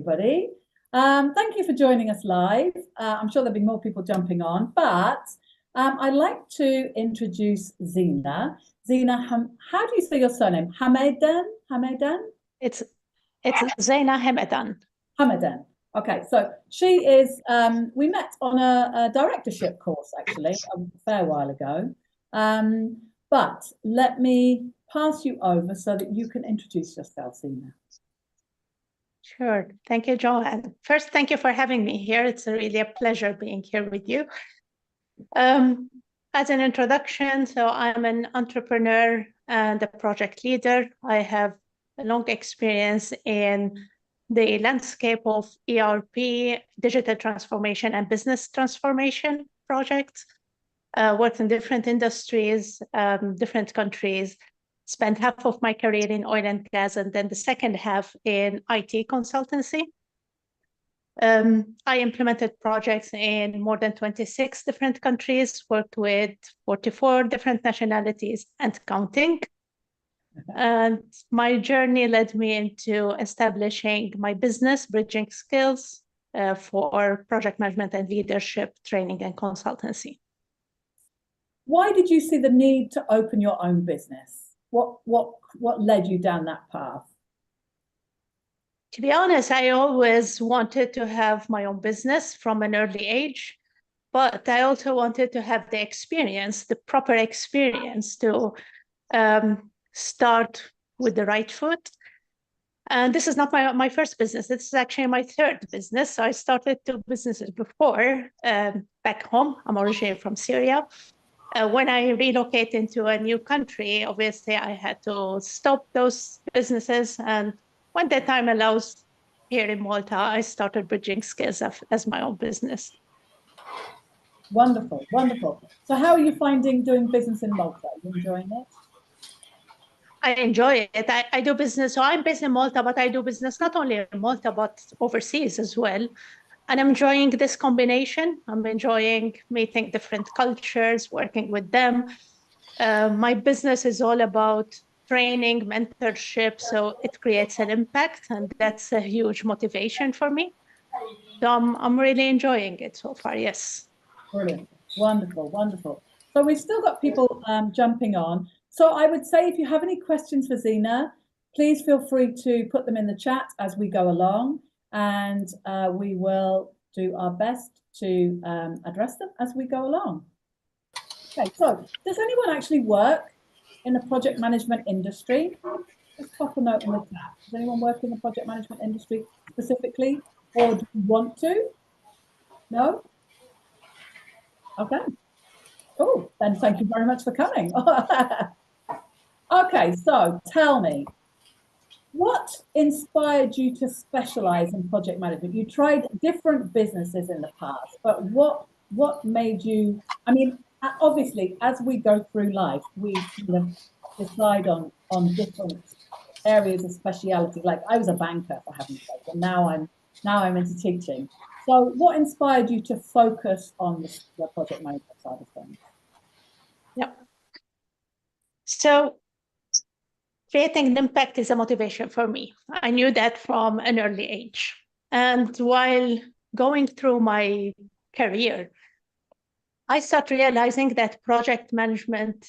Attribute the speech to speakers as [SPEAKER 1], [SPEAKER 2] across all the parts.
[SPEAKER 1] everybody. Thank you for joining us live. I'm sure there'll be more people jumping on, but I'd like to introduce Zina. Zina, how do you say your surname? Hamedan? Hamedan?
[SPEAKER 2] It's Zeina Hamedan.
[SPEAKER 1] Hamedan. Okay, so she is, we met on a directorship course actually a fair while ago. But let me pass you over so that you can introduce yourself, Zina.
[SPEAKER 2] Sure. Thank you, Joanne. First, thank you for having me here. It's really a pleasure being here with you. As an introduction, so I'm an entrepreneur and a project leader. I have a long experience in the landscape of ERP, digital transformation, and business transformation projects. Worked in different industries, different countries. Spent half of my career in oil and gas, and then the second half in IT consultancy. I implemented projects in more than 26 different countries, worked with 44 different nationalities and counting. And my journey led me into establishing my business, Bridging Skills, for project management and leadership training and consultancy.
[SPEAKER 1] Why did you see the need to open your own business? What led you down that path?
[SPEAKER 2] To be honest, I always wanted to have my own business from an early age, but I also wanted to have the experience, the proper experience to start with the right foot. And this is not my first business. This is actually my third business. So I started two businesses before back home. I'm originally from Syria. When I relocate into a new country, obviously I had to stop those businesses. And when the time allows, here in Malta, I started Bridging Skills as my own business.
[SPEAKER 1] Wonderful, wonderful. So how are you finding doing business in Malta? Are you enjoying it?
[SPEAKER 2] I enjoy it. I do business. So I'm based in Malta, but I do business not only in Malta, but overseas as well. And I'm enjoying this combination. I'm enjoying meeting different cultures, working with them. My business is all about training, mentorship, so it creates an impact, and that's a huge motivation for me. So I'm really enjoying it so far, yes.
[SPEAKER 1] Brilliant, wonderful, wonderful. So we've still got people jumping on. So I would say if you have any questions for Zina, please feel free to put them in the chat as we go along. And we will do our best to address them as we go along. Okay, so does anyone actually work in the project management industry? Just pop a note in the chat. Does anyone work in the project management industry specifically, or do you want to? No? Okay. Oh, then thank you very much for coming. Okay, so tell me, what inspired you to specialize in project management? You tried different businesses in the past, but what made you, I mean, obviously, as we go through life, we kind of decide on different areas of speciality. Like I was a banker, for heaven's sake, and now I'm into teaching. So what inspired you to focus on the project management side of things?
[SPEAKER 2] Yep. So creating an impact is a motivation for me. I knew that from an early age. And while going through my career, I started realizing that project management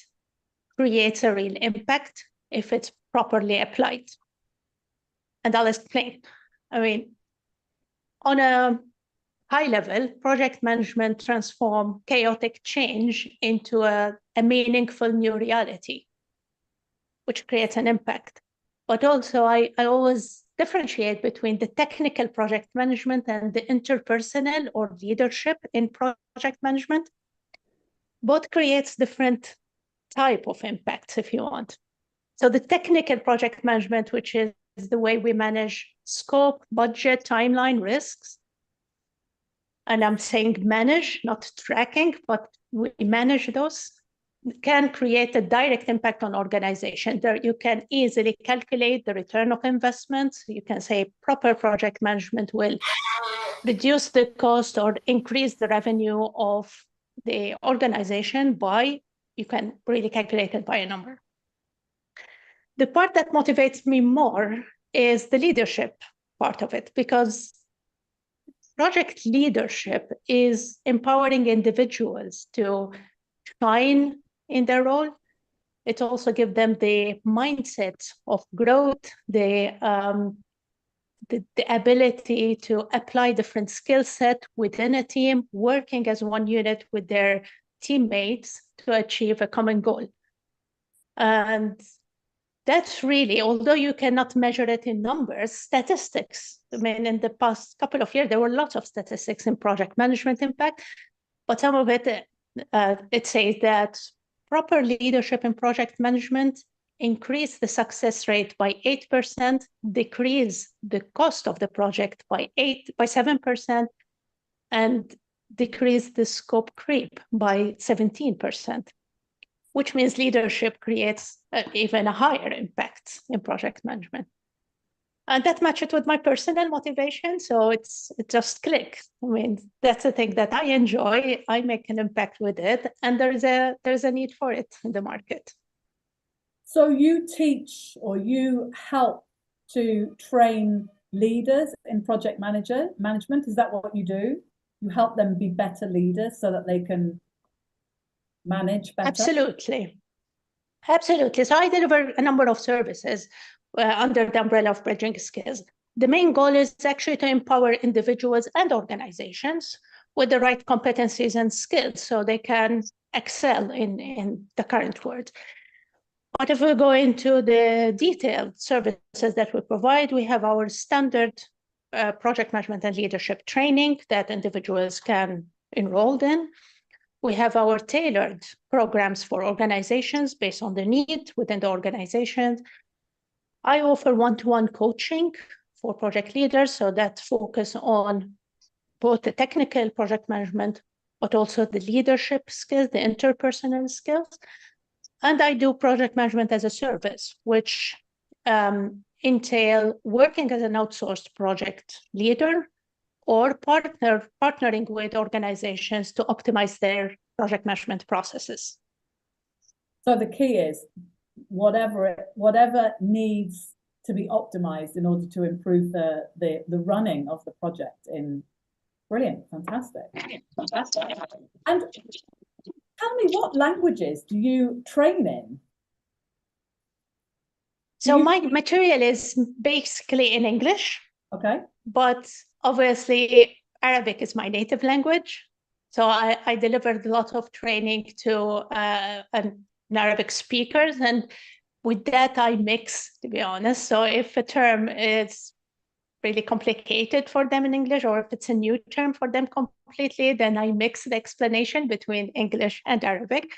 [SPEAKER 2] creates a real impact if it's properly applied. And I'll explain. I mean, on a high level, project management transforms chaotic change into a meaningful new reality, which creates an impact. But also, I always differentiate between the technical project management and the interpersonal or leadership in project management. Both creates different type of impacts, if you want. So the technical project management, which is the way we manage scope, budget, timeline, risks. And I'm saying manage, not tracking, but we manage those, can create a direct impact on organization. There you can easily calculate the return of investments. You can say proper project management will reduce the cost or increase the revenue of the organization by, you can really calculate it by a number. The part that motivates me more is the leadership part of it, because project leadership is empowering individuals to shine in their role. It also gives them the mindset of growth, the ability to apply different skill set within a team, working as one unit with their teammates to achieve a common goal. And that's really, although you cannot measure it in numbers, statistics. I mean, in the past couple of years, there were lots of statistics in project management impact, but some of it, it says that proper leadership in project management increase the success rate by 8%, decrease the cost of the project by 7%, and decrease the scope creep by 17%. Which means leadership creates even a higher impact in project management. And that matches with my personal motivation, so it just clicks. I mean, that's the thing that I enjoy. I make an impact with it, and there's a need for it in the market.
[SPEAKER 1] So you teach or you help to train leaders in project management? Is that what you do? You help them be better leaders so that they can manage better?
[SPEAKER 2] Absolutely. Absolutely. So I deliver a number of services under the umbrella of Bridging Skills. The main goal is actually to empower individuals and organizations with the right competencies and skills so they can excel in the current world. But if we go into the detailed services that we provide, we have our standard project management and leadership training that individuals can enroll in. We have our tailored programs for organizations based on the need within the organization. I offer one-to-one coaching for project leaders, so that focus on both the technical project management, but also the leadership skills, the interpersonal skills. And I do project management as a service, which entail working as an outsourced project leader or partnering with organizations to optimize their project management processes.
[SPEAKER 1] So the key is whatever needs to be optimized in order to improve the running of the project. Brilliant, fantastic. And tell me, what languages do you train in?
[SPEAKER 2] So my material is basically in English.
[SPEAKER 1] Okay.
[SPEAKER 2] But obviously, Arabic is my native language. So I delivered a lot of training to Arabic speakers. And with that, I mix, to be honest. So if a term is really complicated for them in English, or if it's a new term for them completely, then I mix the explanation between English and Arabic.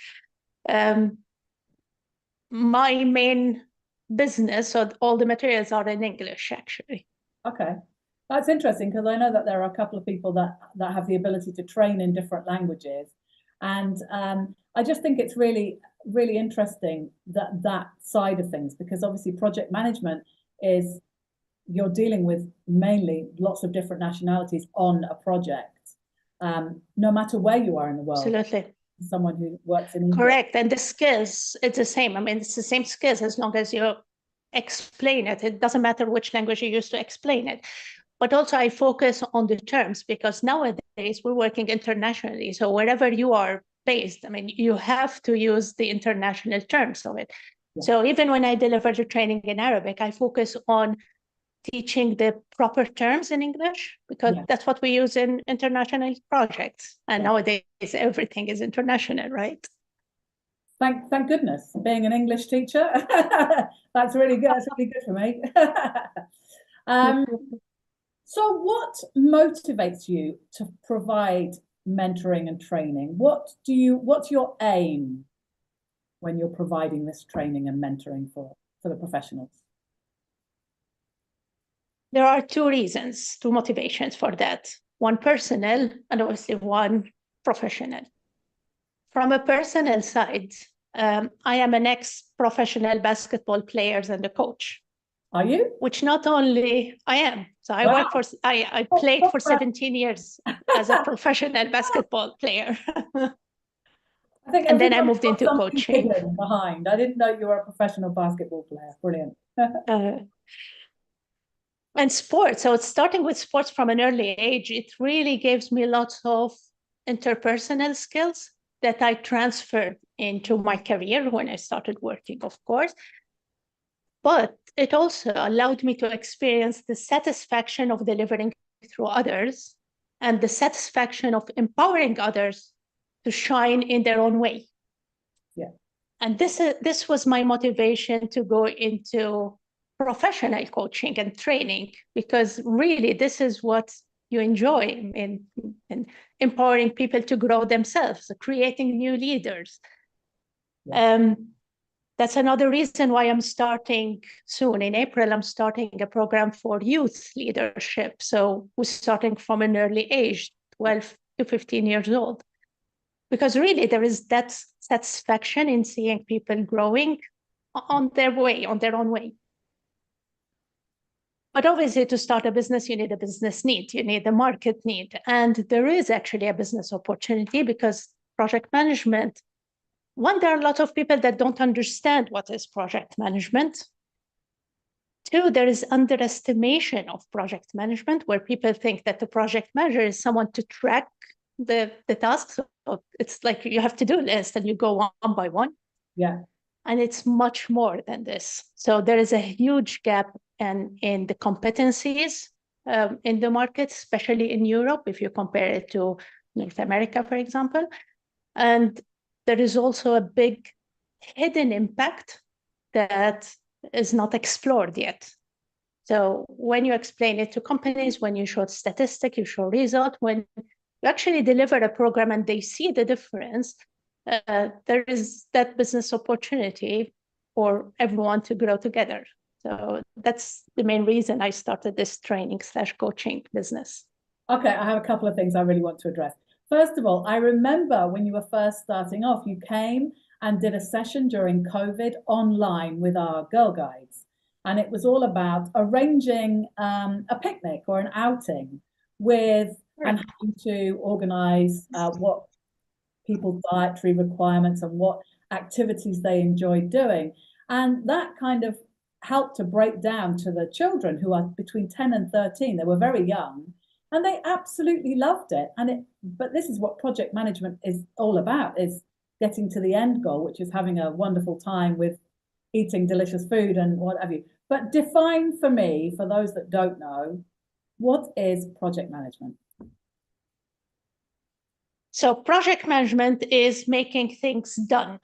[SPEAKER 2] My main business, so all the materials are in English, actually.
[SPEAKER 1] Okay. That's interesting, because I know that there are a couple of people that have the ability to train in different languages. And I just think it's really, really interesting that side of things, because obviously project management is, you're dealing with mainly lots of different nationalities on a project, no matter where you are in the world.
[SPEAKER 2] Absolutely.
[SPEAKER 1] Someone who works in India.
[SPEAKER 2] Correct. And the skills, it's the same. I mean, it's the same skills as long as you explain it. It doesn't matter which language you use to explain it. But also I focus on the terms, because nowadays we're working internationally. So wherever you are based, I mean, you have to use the international terms of it. Yeah. So even when I deliver the training in Arabic, I focus on teaching the proper terms in English, because that's what we use in international projects. And nowadays everything is international, right?
[SPEAKER 1] Thank goodness, being an English teacher. That's really good. That's really good for me. So what motivates you to provide mentoring and training? What's your aim when you're providing this training and mentoring for the professionals?
[SPEAKER 2] There are two motivations for that. One personal and obviously one professional. From a personal side, I am an ex-professional basketball player and a coach.
[SPEAKER 1] Are you?
[SPEAKER 2] Which not only I am. So I work for, I played for 17 years as a professional basketball player. And then I moved into coaching.
[SPEAKER 1] Behind. I didn't know you were a professional basketball player. Brilliant.
[SPEAKER 2] And sports. So it's starting with sports from an early age. It really gives me lots of interpersonal skills that I transferred into my career when I started working, of course. But it also allowed me to experience the satisfaction of delivering through others and the satisfaction of empowering others to shine in their own way.
[SPEAKER 1] Yeah.
[SPEAKER 2] And this was my motivation to go into professional coaching and training, because really this is what you enjoy in empowering people to grow themselves, creating new leaders.
[SPEAKER 1] Yeah.
[SPEAKER 2] That's another reason why I'm starting soon. In April, I'm starting a program for youth leadership. So we're starting from an early age, 12 to 15 years old. Because really there is that satisfaction in seeing people growing on their way, on their own way. But obviously to start a business, you need a business need, you need a market need. And there is actually a business opportunity, because project management, one, there are a lot of people that don't understand what is project management. Two, there is underestimation of project management, where people think that the project manager is someone to track the tasks. So it's like you have to do a list and you go one by one.
[SPEAKER 1] Yeah.
[SPEAKER 2] And it's much more than this. So there is a huge gap in the competencies in the market, especially in Europe, if you compare it to North America, for example. And there is also a big hidden impact that is not explored yet. So when you explain it to companies, when you show statistic, you show result, when you actually deliver a program and they see the difference, there is that business opportunity for everyone to grow together. So that's the main reason I started this training/coaching business.
[SPEAKER 1] Okay, I have a couple of things I really want to address. First of all, I remember when you were first starting off, you came and did a session during COVID online with our Girl Guides. And it was all about arranging a picnic or an outing with, and having to organize what people's dietary requirements and what activities they enjoyed doing. And that kind of helped to break down to the children, who are between 10 and 13. They were very young. And they absolutely loved it. But this is what project management is all about, is getting to the end goal, which is having a wonderful time with eating delicious food and what have you. But define for me, for those that don't know, what is project management?
[SPEAKER 2] So project management is making things done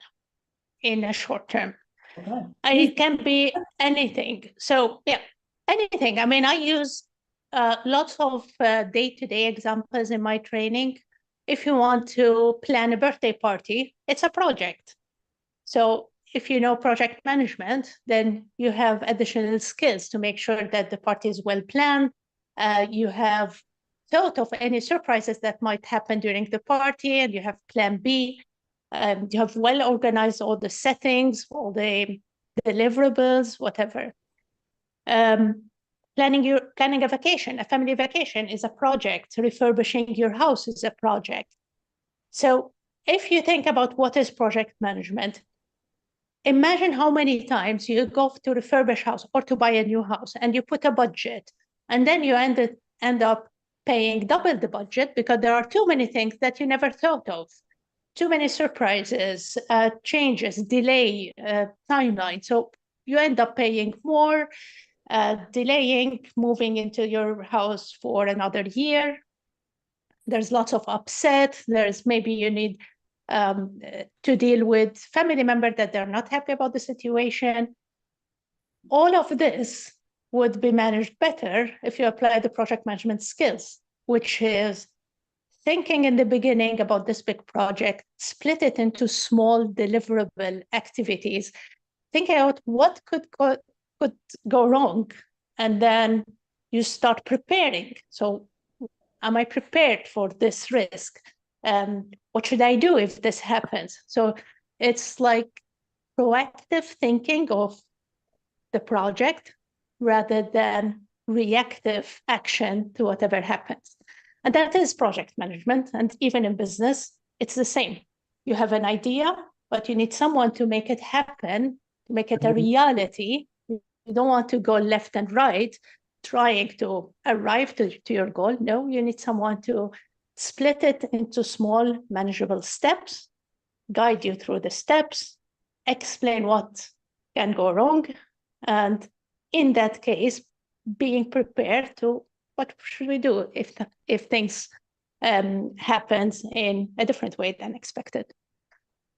[SPEAKER 2] in a short term.
[SPEAKER 1] Okay.
[SPEAKER 2] And it can be anything. So yeah, anything. I mean, I use lots of day-to-day examples in my training. If you want to plan a birthday party, it's a project. So if you know project management, then you have additional skills to make sure that the party is well planned. You have thought of any surprises that might happen during the party, and you have plan B. You have well organized all the settings, all the deliverables, whatever. Planning a vacation, a family vacation, is a project. Refurbishing your house is a project. So if you think about what is project management, imagine how many times you go to refurbish house or to buy a new house, and you put a budget, and then you end up paying double the budget because there are too many things that you never thought of. Too many surprises, changes, delay, timeline. So you end up paying more, delaying moving into your house for another year. There's lots of upset. There's maybe you need to deal with family members that they're not happy about the situation. All of this would be managed better if you apply the project management skills, which is thinking in the beginning about this big project, split it into small deliverable activities, think out what could go wrong, and then you start preparing. So am I prepared for this risk? What should I do if this happens? So it's like proactive thinking of the project rather than reactive action to whatever happens. And that is project management. And even in business, it's the same. You have an idea, but you need someone to make it happen, to make it a reality. You don't want to go left and right trying to arrive to your goal. No, you need someone to split it into small, manageable steps, guide you through the steps, explain what can go wrong, and in that case, being prepared to what should we do if things happens in a different way than expected.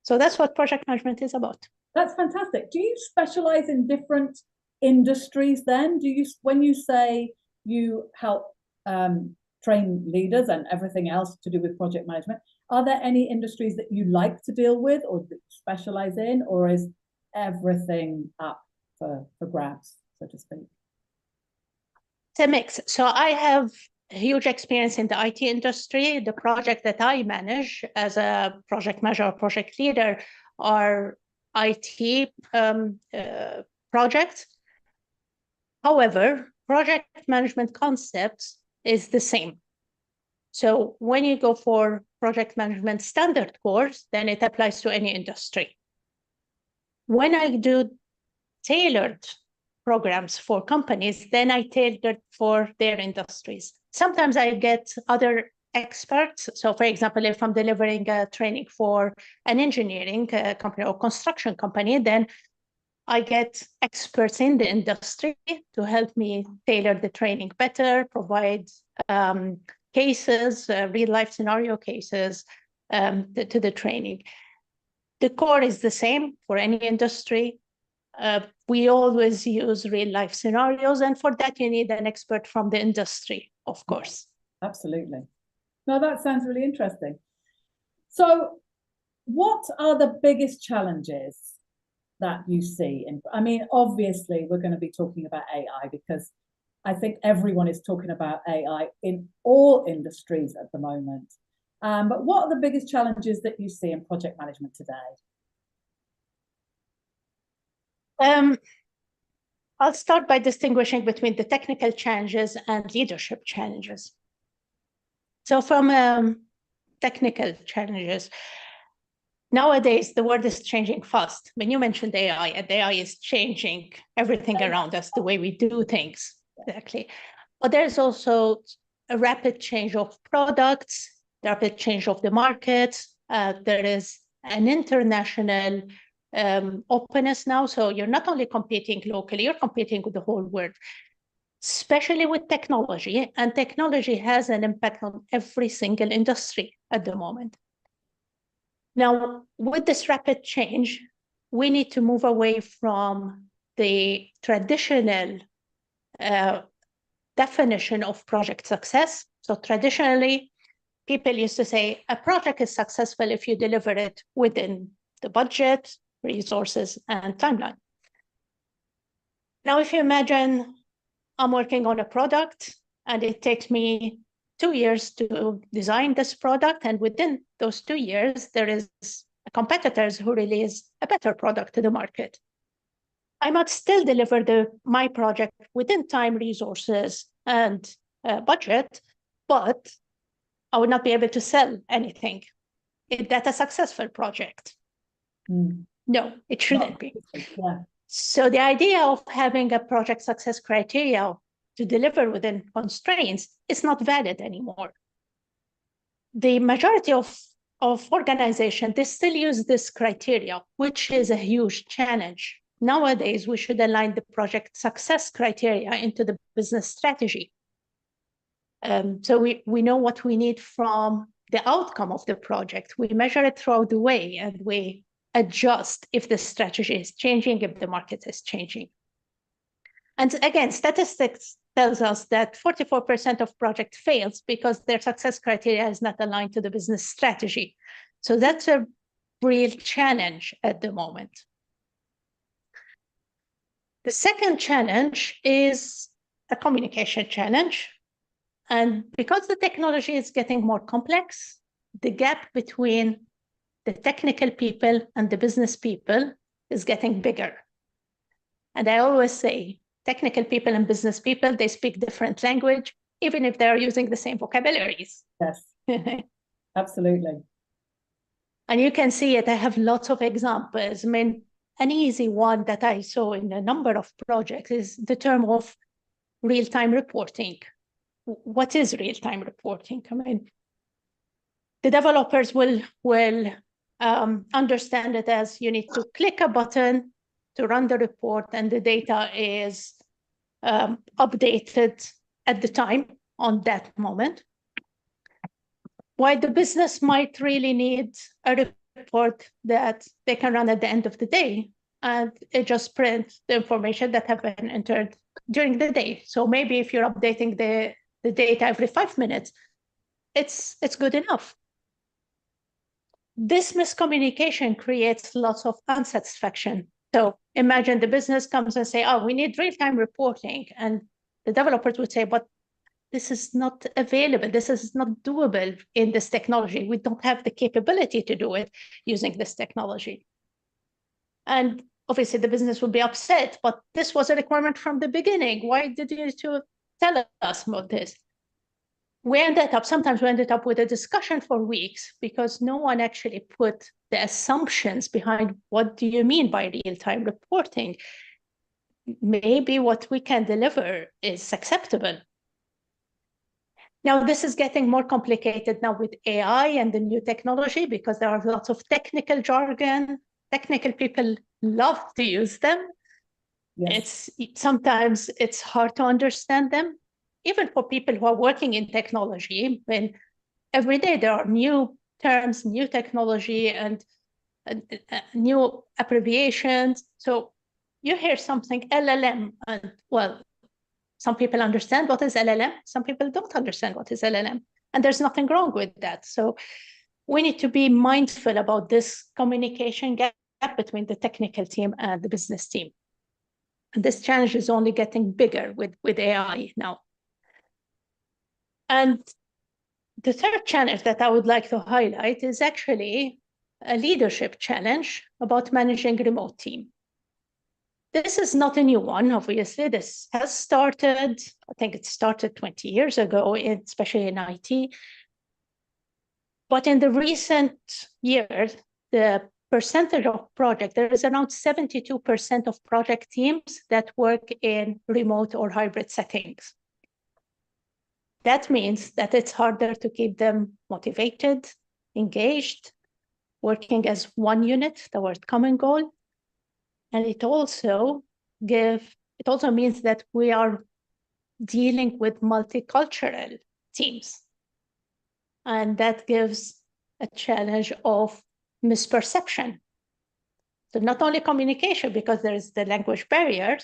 [SPEAKER 2] So that's what project management is about.
[SPEAKER 1] That's fantastic. Do you specialize in different industries then? Do you, when you say you help train leaders and everything else to do with project management, are there any industries that you like to deal with or that you specialize in, or is everything up for grabs, so to speak?
[SPEAKER 2] It's a mix. So I have a huge experience in the IT industry. The project that I manage as a project manager or project leader are IT projects. However, project management concepts is the same. So when you go for project management standard course, then it applies to any industry. When I do tailored programs for companies, then I tailored for their industries. Sometimes I get other experts. So for example, if I'm delivering a training for an engineering company or construction company, then I get experts in the industry to help me tailor the training better, provide cases, real-life scenario cases to the training. The core is the same for any industry. We always use real-life scenarios, and for that you need an expert from the industry, of course.
[SPEAKER 1] Absolutely. No, that sounds really interesting. So what are the biggest challenges that you see? I mean, obviously, we're going to be talking about AI because I think everyone is talking about AI in all industries at the moment. But what are the biggest challenges that you see in project management today?
[SPEAKER 2] I'll start by distinguishing between the technical challenges and leadership challenges. So from technical challenges, nowadays the world is changing fast. When you mentioned AI, and AI is changing everything around us, the way we do things, exactly. But there's also a rapid change of products, rapid change of the market. There is an international openness now. So you're not only competing locally, you're competing with the whole world, especially with technology. And technology has an impact on every single industry at the moment. Now, with this rapid change, we need to move away from the traditional definition of project success. So traditionally, people used to say a project is successful if you deliver it within the budget, resources, and timeline. Now, if you imagine I'm working on a product and it takes me 2 years to design this product, and within those 2 years, there is competitors who release a better product to the market. I might still deliver my project within time, resources, and budget, but I would not be able to sell anything. Is that a successful project? No, it shouldn't be.
[SPEAKER 1] Yeah.
[SPEAKER 2] So the idea of having a project success criteria to deliver within constraints is not valid anymore. The majority of organizations, they still use this criteria, which is a huge challenge. Nowadays, we should align the project success criteria into the business strategy. So we know what we need from the outcome of the project. We measure it throughout the way, and we adjust if the strategy is changing, if the market is changing. And again, statistics tells us that 44% of project fails because their success criteria is not aligned to the business strategy. So that's a real challenge at the moment. The second challenge is a communication challenge. And because the technology is getting more complex, the gap between the technical people and the business people is getting bigger. And I always say, technical people and business people, they speak different language, even if they're using the same vocabularies.
[SPEAKER 1] Yes, absolutely.
[SPEAKER 2] And you can see it. I have lots of examples. I mean, an easy one that I saw in a number of projects is the term of real-time reporting. What is real-time reporting? I mean, the developers will understand it as you need to click a button to run the report, and the data is updated at the time on that moment. While the business might really need a report that they can run at the end of the day, and it just prints the information that have been entered during the day. So maybe if you're updating the data every 5 minutes, it's good enough. This miscommunication creates lots of unsatisfaction. So imagine the business comes and say, oh, we need real-time reporting. And the developers would say, but this is not available. This is not doable in this technology. We don't have the capability to do it using this technology. And obviously the business would be upset, but this was a requirement from the beginning. Why did you need to tell us about this? Sometimes we ended up with a discussion for weeks because no one actually put the assumptions behind what do you mean by real-time reporting? Maybe what we can deliver is acceptable. Now, this is getting more complicated now with AI and the new technology because there are lots of technical jargon. Technical people love to use them. Yes. Sometimes it's hard to understand them. Even for people who are working in technology, when every day there are new terms, new technology, and new abbreviations. So you hear something LLM, and well, some people understand what is LLM, some people don't understand what is LLM, and there's nothing wrong with that. So we need to be mindful about this communication gap between the technical team and the business team. And this challenge is only getting bigger with AI now. And the third challenge that I would like to highlight is actually a leadership challenge about managing a remote team. This is not a new one, obviously. This has started, I think it started 20 years ago, especially in IT. But in the recent years, the percentage of projects, there is around 72% of project teams that work in remote or hybrid settings. That means that it's harder to keep them motivated, engaged, working as one unit toward common goal. And it also means that we are dealing with multicultural teams. And that gives a challenge of misperception. So not only communication, because there is the language barrier,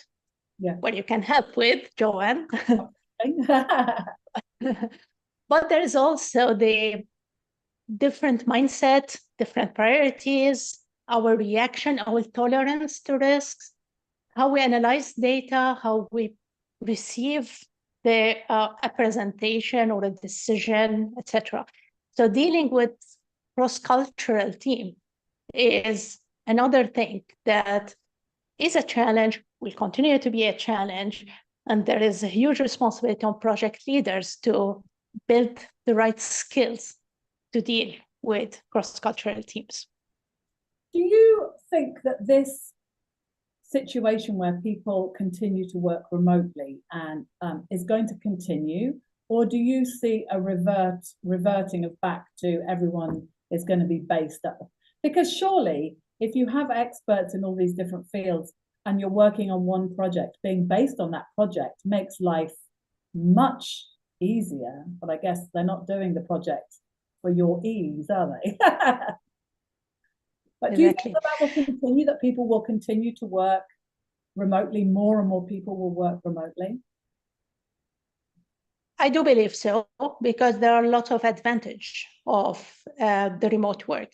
[SPEAKER 2] where you can help with, Joanne. But there is also the different mindset, different priorities, our reaction, our tolerance to risks, how we analyze data, how we receive a presentation or a decision, etc. So dealing with cross-cultural team is another thing that is a challenge, will continue to be a challenge, and there is a huge responsibility on project leaders to build the right skills to deal with cross-cultural teams.
[SPEAKER 1] Do you think that this situation where people continue to work remotely and is going to continue, or do you see a reverting of back to everyone is going to be based up? Because surely, if you have experts in all these different fields and you're working on one project, being based on that project makes life much easier. But I guess they're not doing the project for your ease, are they? But do you think that will continue, that people will continue to work remotely, more and more people will work remotely?
[SPEAKER 2] I do believe so, because there are lots of advantage of the remote work.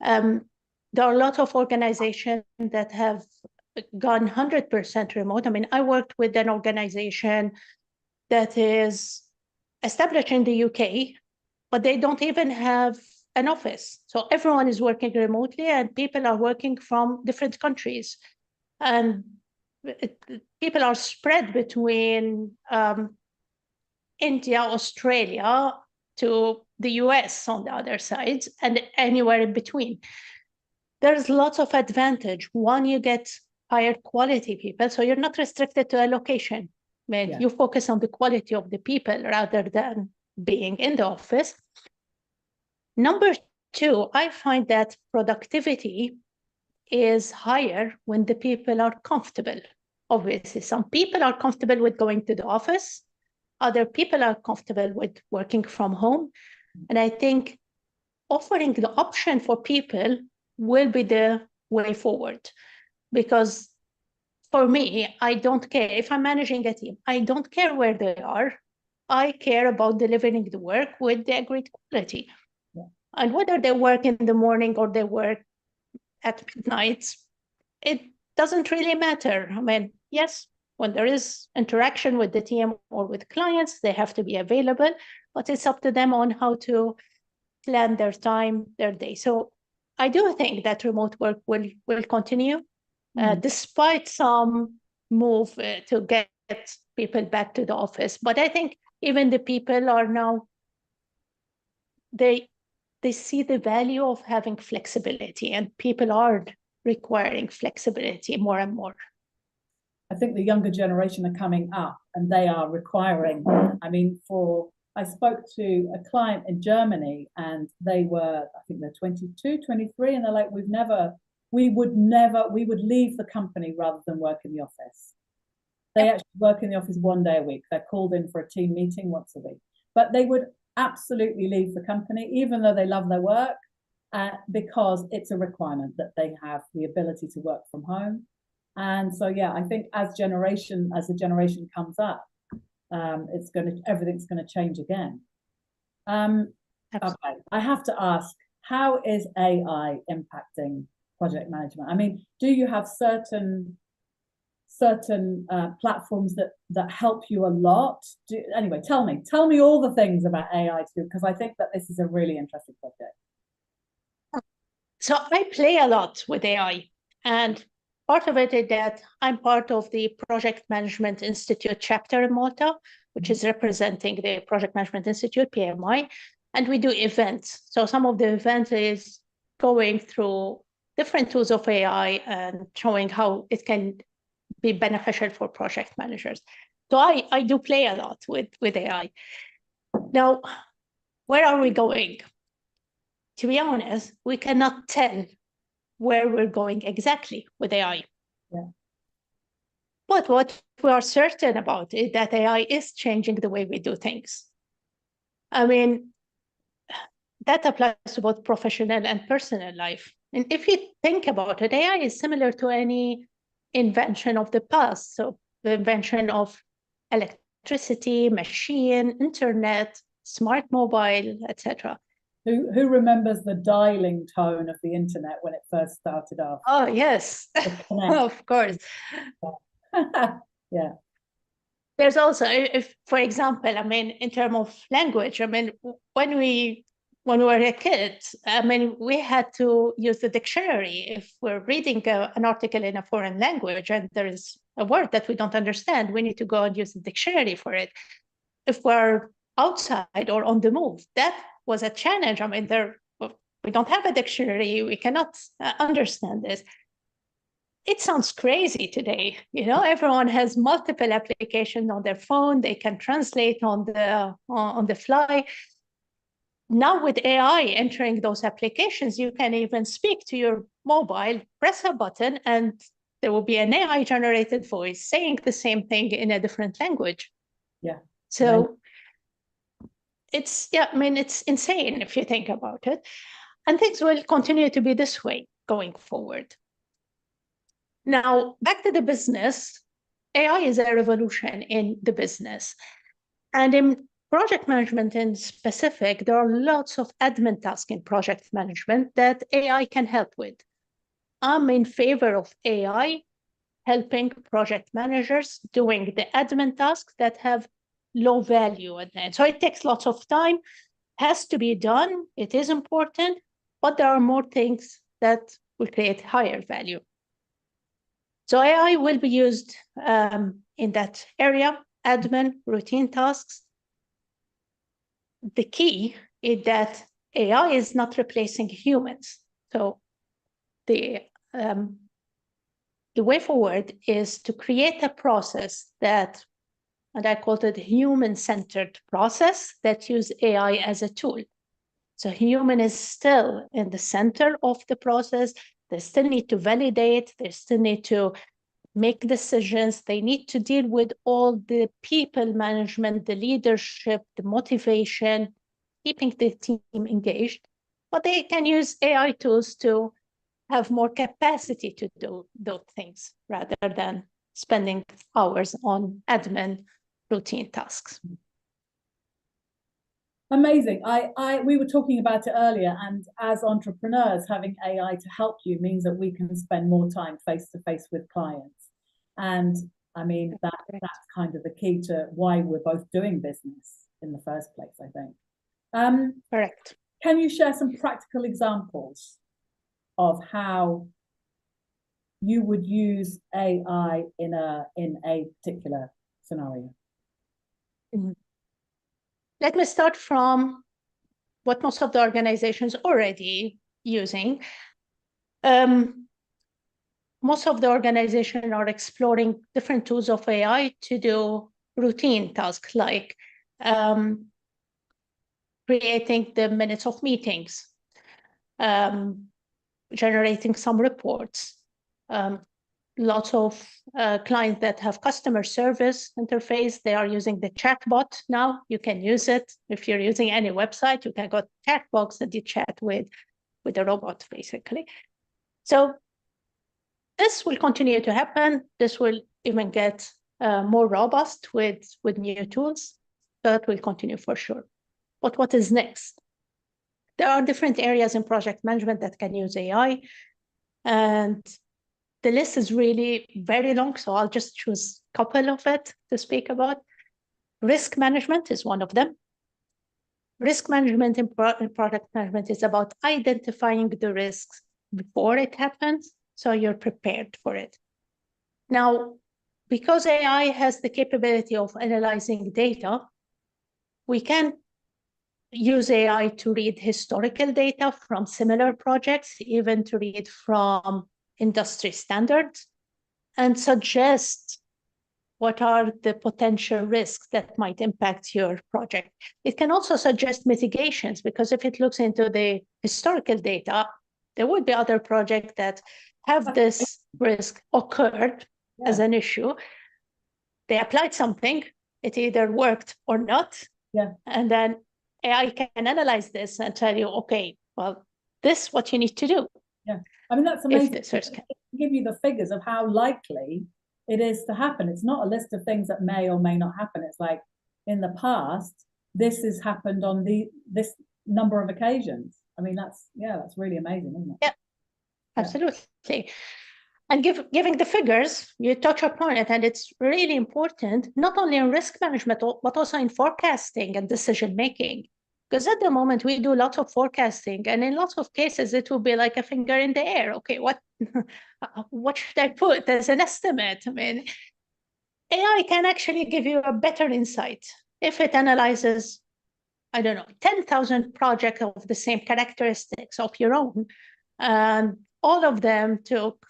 [SPEAKER 2] There are a lot of organizations that have gone 100% remote. I mean, I worked with an organization that is established in the UK, but they don't even have an office. So everyone is working remotely and people are working from different countries. And people are spread between India, Australia, to the US on the other side, and anywhere in between. There's lots of advantage. One, you get higher quality people, so you're not restricted to a location. mean,
[SPEAKER 1] Yeah.
[SPEAKER 2] you focus on the quality of the people rather than being in the office. Number two, I find that productivity is higher when the people are comfortable. Obviously, some people are comfortable with going to the office. Other people are comfortable with working from home. And I think offering the option for people will be the way forward. Because for me, I don't care if I'm managing a team, I don't care where they are. I care about delivering the work with the agreed quality.
[SPEAKER 1] Yeah.
[SPEAKER 2] And whether they work in the morning or they work at midnight, it doesn't really matter. I mean, yes, when there is interaction with the team or with clients, they have to be available, but it's up to them on how to plan their time, their day. So I do think that remote work will continue, despite some move to get people back to the office. But I think even the people are now, they see the value of having flexibility, and people are requiring flexibility more and more.
[SPEAKER 1] I think the younger generation are coming up and they are requiring, I mean, I spoke to a client in Germany and they were, I think they're 22, 23, and they're like, we would leave the company rather than work in the office. They actually work in the office 1 day a week. They're called in for a team meeting once a week, but they would absolutely leave the company, even though they love their work, because it's a requirement that they have the ability to work from home. And so, yeah, I think as the generation comes up, everything's going to change again. Okay, I have to ask, how is AI impacting project management? I mean, do you have certain platforms that help you a lot? Anyway, tell me all the things about AI too, because I think that this is a really interesting subject.
[SPEAKER 2] So I play a lot with AI, and part of it is that I'm part of the Project Management Institute chapter in Malta, which is representing the Project Management Institute, PMI, and we do events. So some of the events is going through different tools of AI and showing how it can be beneficial for project managers. So I do play a lot with AI. Now, where are we going? To be honest, we cannot tell where we're going exactly with AI.
[SPEAKER 1] Yeah.
[SPEAKER 2] But what we are certain about is that AI is changing the way we do things. I mean, that applies to both professional and personal life. And if you think about it, AI is similar to any invention of the past. So the invention of electricity, machine, internet, smart mobile, etc.
[SPEAKER 1] Who remembers the dialing tone of the internet when it first started off?
[SPEAKER 2] Oh, yes, of course.
[SPEAKER 1] Yeah.
[SPEAKER 2] There's also, if, for example, I mean, in terms of language, I mean, when we were a kid, I mean, we had to use the dictionary. If we're reading an article in a foreign language and there is a word that we don't understand, we need to go and use the dictionary for it. If we're outside or on the move, that was a challenge. I mean, we don't have a dictionary. We cannot understand this. It sounds crazy today. You know, everyone has multiple applications on their phone. They can translate on the fly. Now with AI entering those applications, you can even speak to your mobile, press a button, and there will be an AI-generated voice saying the same thing in a different language.
[SPEAKER 1] Yeah.
[SPEAKER 2] So I mean, it's insane if you think about it. And things will continue to be this way going forward. Now, back to the business, AI is a revolution in the business. And in project management in specific, there are lots of admin tasks in project management that AI can help with. I'm in favor of AI helping project managers doing the admin tasks that have low value at the end. So it takes lots of time, has to be done, it is important, but there are more things that will create higher value. So AI will be used in that area, admin, routine tasks. The key is that AI is not replacing humans. So the way forward is to create a process that and I called it human-centered process that use AI as a tool. So human is still in the center of the process. They still need to validate, they still need to make decisions, they need to deal with all the people management, the leadership, the motivation, keeping the team engaged. But they can use AI tools to have more capacity to do those things rather than spending hours on admin routine tasks.
[SPEAKER 1] Amazing. We were talking about it earlier, and as entrepreneurs, having AI to help you means that we can spend more time face to face with clients. And I mean, that's kind of the key to why we're both doing business in the first place, I think.
[SPEAKER 2] Correct.
[SPEAKER 1] Can you share some practical examples of how you would use AI in a particular scenario?
[SPEAKER 2] Mm-hmm. Let me start from what most of the organizations already using. Most of the organizations are exploring different tools of AI to do routine tasks like creating the minutes of meetings, generating some reports. Lots of clients that have customer service interface, they are using the chatbot now. You can use it. If you're using any website, you can go to chat box and you chat with the robot, basically. So this will continue to happen. This will even get more robust with new tools. That will continue for sure. But what is next? There are different areas in project management that can use AI. And the list is really very long, so I'll just choose a couple of it to speak about. Risk management is one of them. Risk management in project management is about identifying the risks before it happens, so you're prepared for it. Now, because AI has the capability of analyzing data, we can use AI to read historical data from similar projects, even to read from industry standards, and suggest what are the potential risks that might impact your project. It can also suggest mitigations, because if it looks into the historical data, there would be other projects that have this risk occurred as an issue. They applied something, it either worked or not, and then AI can analyze this and tell you, okay, well, this is what you need to do.
[SPEAKER 1] Yeah, I mean, that's amazing. Give you the figures of how likely it is to happen. It's not a list of things that may or may not happen. It's like, in the past, this has happened on this number of occasions. I mean, that's really amazing, isn't it?
[SPEAKER 2] Yeah, absolutely. And giving the figures, you touch upon it, and it's really important, not only in risk management, but also in forecasting and decision making. Because at the moment, we do lots of forecasting, and in lots of cases, it will be like a finger in the air. Okay, what should I put as an estimate? I mean, AI can actually give you a better insight if it analyzes, I don't know, 10,000 projects of the same characteristics of your own, and all of them took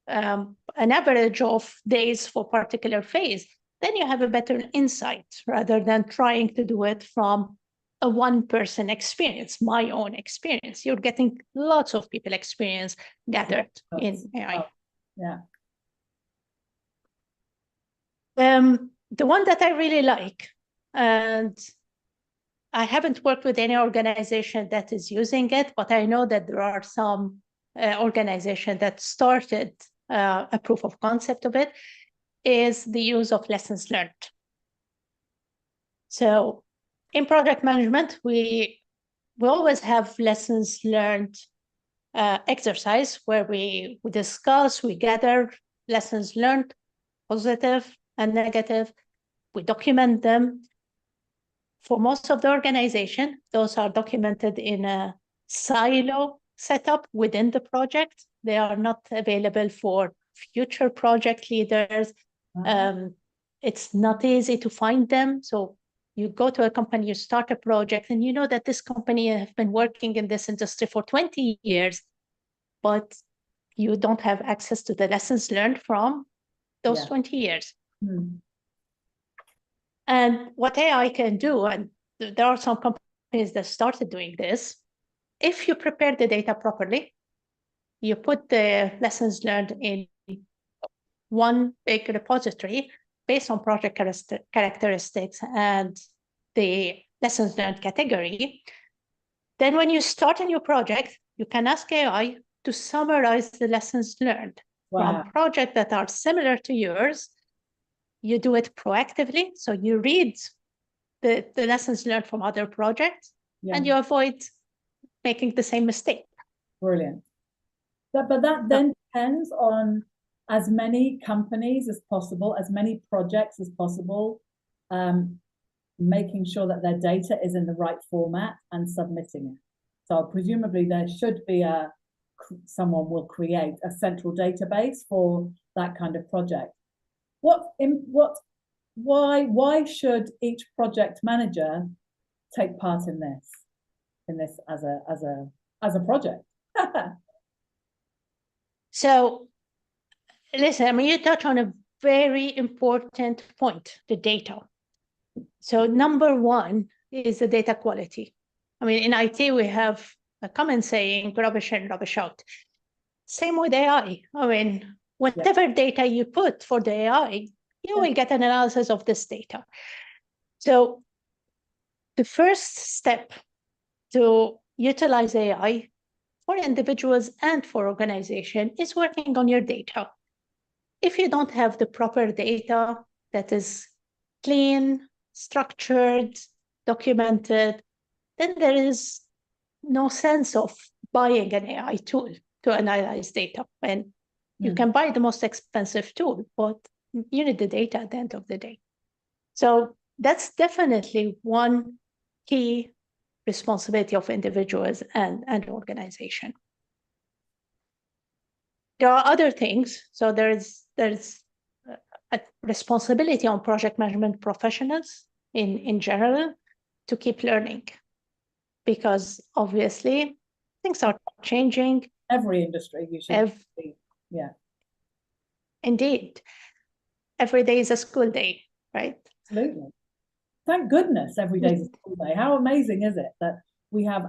[SPEAKER 2] an average of days for a particular phase. Then you have a better insight rather than trying to do it from a one-person experience, my own experience. You're getting lots of people experience gathered in AI.
[SPEAKER 1] Yeah.
[SPEAKER 2] The one that I really like, and I haven't worked with any organization that is using it, but I know that there are some organizations that started a proof of concept of it, is the use of lessons learned. So in project management, we always have lessons learned exercise where we discuss, we gather lessons learned, positive and negative, we document them. For most of the organization, those are documented in a silo setup within the project. They are not available for future project leaders. It's not easy to find them. So you go to a company, you start a project, and you know that this company has been working in this industry for 20 years, but you don't have access to the lessons learned from those 20 years. And what AI can do, and there are some companies that started doing this, if you prepare the data properly, you put the lessons learned in one big repository based on project characteristics and the lessons learned category, then when you start a new project, you can ask AI to summarize the lessons learned from projects that are similar to yours. You do it proactively, so you read the lessons learned from other projects, and you avoid making the same mistake.
[SPEAKER 1] Brilliant. But that then depends on as many companies as possible, as many projects as possible, making sure that their data is in the right format and submitting it. So presumably there should be someone will create a central database for that kind of project. Why should each project manager take part in this as a project?
[SPEAKER 2] So listen, I mean, you touch on a very important point, the data. So number one is the data quality. I mean, in IT, we have a common saying, rubbish in, rubbish out. Same with AI. I mean, whatever data you put for the AI, you will get an analysis of this data. So the first step to utilize AI for individuals and for organization is working on your data. If you don't have the proper data that is clean, structured, documented, then there is no sense of buying an AI tool to analyze data. And you can buy the most expensive tool, but you need the data at the end of the day. So that's definitely one key responsibility of individuals and organization. There are other things. So there's a responsibility on project management professionals in general to keep learning, because obviously things are changing.
[SPEAKER 1] Every industry, you should
[SPEAKER 2] Indeed. Every day is a school day, right?
[SPEAKER 1] Absolutely. Thank goodness every day is a school day. How amazing is it that we have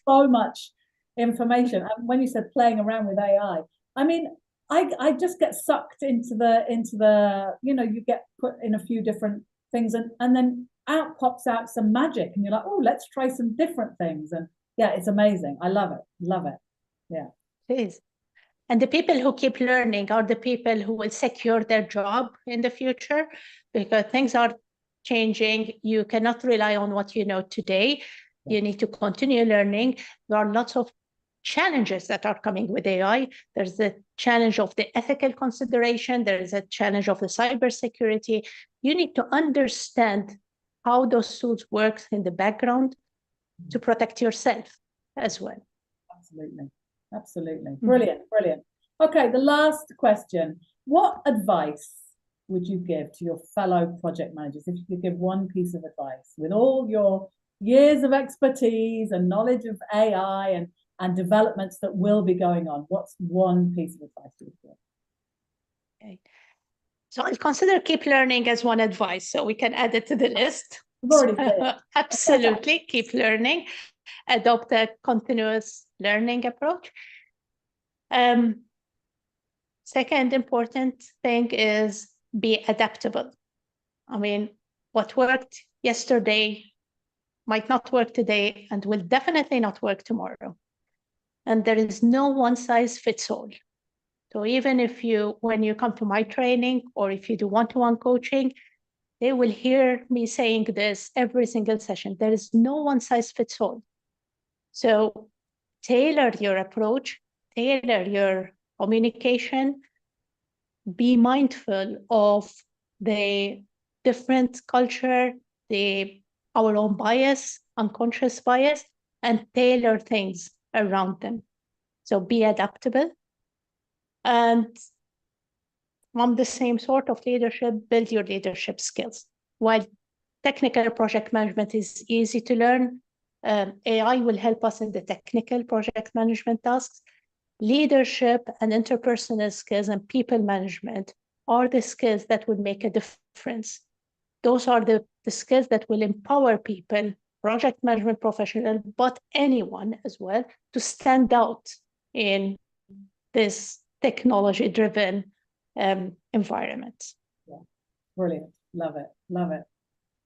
[SPEAKER 1] so much information? And when you said playing around with AI, I mean, I just get sucked into the you get put in a few different things and then out pops out some magic and you're like, oh, let's try some different things. And it's amazing. I love it. Yeah.
[SPEAKER 2] It is. And the people who keep learning are the people who will secure their job in the future, because things are changing. You cannot rely on what you know today. You need to continue learning. There are lots of challenges that are coming with AI. There's the challenge of the ethical consideration. There is a challenge of the cybersecurity. You need to understand how those tools work in the background to protect yourself as well.
[SPEAKER 1] Absolutely. Brilliant. Okay, the last question. What advice would you give to your fellow project managers if you could give one piece of advice with all your years of expertise and knowledge of AI and developments that will be going on? What's one piece of advice you would give?
[SPEAKER 2] Okay. So I'll consider keep learning as one advice, so we can add it to the list. Absolutely, keep learning. Adopt a continuous learning approach. Second important thing is be adaptable. I mean, what worked yesterday might not work today and will definitely not work tomorrow. And there is no one size fits all. So even when you come to my training or if you do one-to-one coaching, they will hear me saying this every single session. There is no one size fits all. So tailor your approach, tailor your communication, be mindful of the different culture, our own bias, unconscious bias, and tailor things around them. So be adaptable. And from the same sort of leadership, build your leadership skills. While technical project management is easy to learn, AI will help us in the technical project management tasks. Leadership and interpersonal skills and people management are the skills that would make a difference. those are the skills that will empower people, project management professional, but anyone as well, to stand out in this technology-driven environment.
[SPEAKER 1] Yeah, brilliant. Love it. Love it.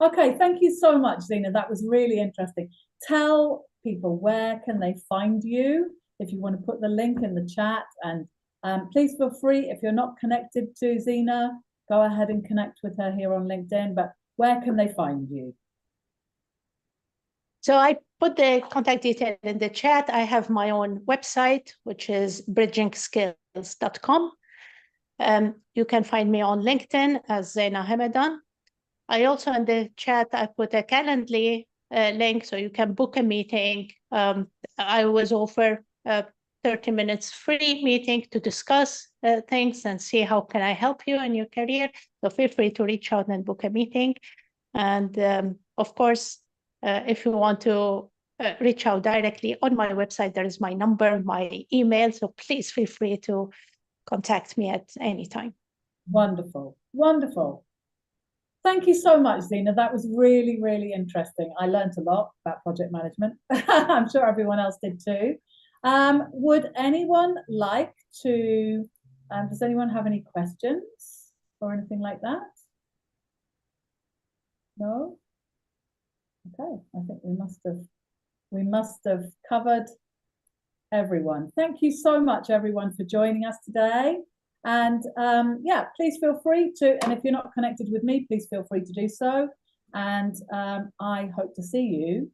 [SPEAKER 1] Okay, thank you so much, Zina. That was really interesting. Tell people, where can they find you? If you want to put the link in the chat, and please feel free, if you're not connected to Zina, go ahead and connect with her here on LinkedIn, but where can they find you?
[SPEAKER 2] So I put the contact detail in the chat. I have my own website, which is bridgingskills.com. You can find me on LinkedIn as Zina Hamadan. I also in the chat, I put a Calendly link, so you can book a meeting. I always offer a 30 minutes free meeting to discuss things and see how can I help you in your career. So feel free to reach out and book a meeting. And of course, if you want to reach out directly on my website, there is my number, my email. So please feel free to contact me at any time.
[SPEAKER 1] Wonderful. Wonderful. Thank you so much, Zina. That was really, really interesting. I learned a lot about project management. I'm sure everyone else did too. Would anyone like to, does anyone have any questions or anything like that? No? Okay, I think we must have covered everyone. Thank you so much, everyone, for joining us today. And yeah, please feel free to, and if you're not connected with me, please feel free to do so. And I hope to see you